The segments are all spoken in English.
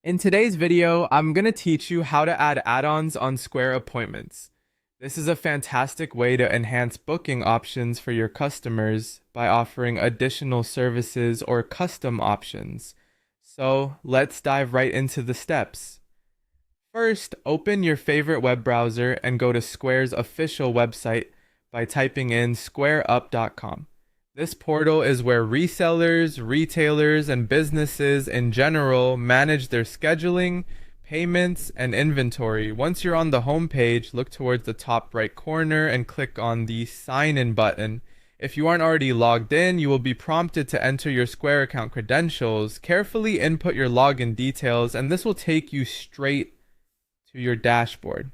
In today's video, I'm going to teach you how to add add-ons on Square appointments. This is a fantastic way to enhance booking options for your customers by offering additional services or custom options. So let's dive right into the steps. First, open your favorite web browser and go to Square's official website by typing in squareup.com. This portal is where resellers, retailers, and businesses in general manage their scheduling, payments, and inventory. Once you're on the home page, look towards the top right corner and click on the Sign In button. If you aren't already logged in, you will be prompted to enter your Square account credentials. Carefully input your login details, and this will take you straight to your dashboard.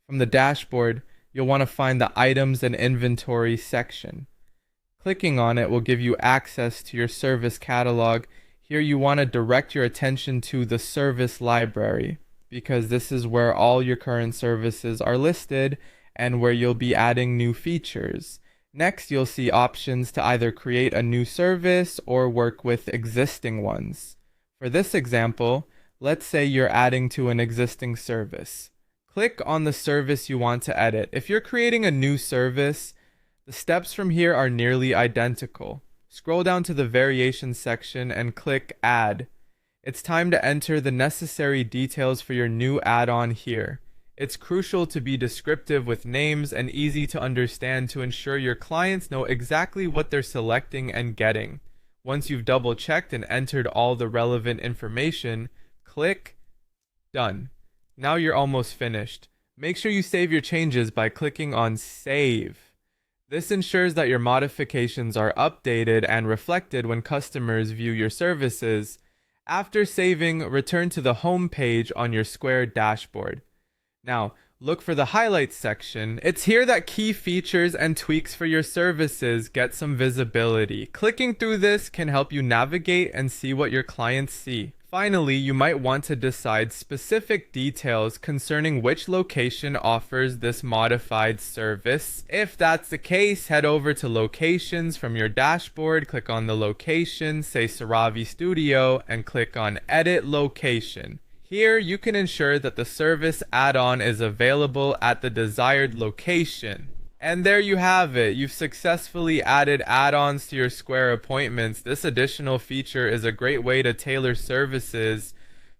From the dashboard, you'll want to find the Items and Inventory section. Clicking on it will give you access to your service catalog. Here you want to direct your attention to the service library because this is where all your current services are listed and where you'll be adding new features. Next, you'll see options to either create a new service or work with existing ones. For this example, let's say you're adding to an existing service. Click on the service you want to edit. If you're creating a new service, the steps from here are nearly identical. Scroll down to the variations section and click Add. It's time to enter the necessary details for your new add-on here. It's crucial to be descriptive with names and easy to understand to ensure your clients know exactly what they're selecting and getting. Once you've double-checked and entered all the relevant information, click Done. Now you're almost finished. Make sure you save your changes by clicking on Save. This ensures that your modifications are updated and reflected when customers view your services. After saving, return to the home page on your Square dashboard. Now, look for the Highlights section. It's here that key features and tweaks for your services get some visibility. Clicking through this can help you navigate and see what your clients see. Finally, you might want to decide specific details concerning which location offers this modified service. If that's the case, head over to Locations from your dashboard, click on the location, say Saravi Studio, and click on Edit Location. Here, you can ensure that the service add-on is available at the desired location. And there you have it. You've successfully added add-ons to your Square appointments. This additional feature is a great way to tailor services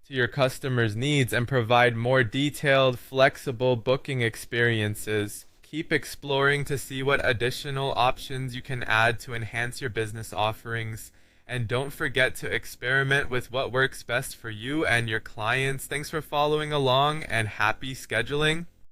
to your customers' needs and provide more detailed, flexible booking experiences. Keep exploring to see what additional options you can add to enhance your business offerings. And don't forget to experiment with what works best for you and your clients. Thanks for following along and happy scheduling.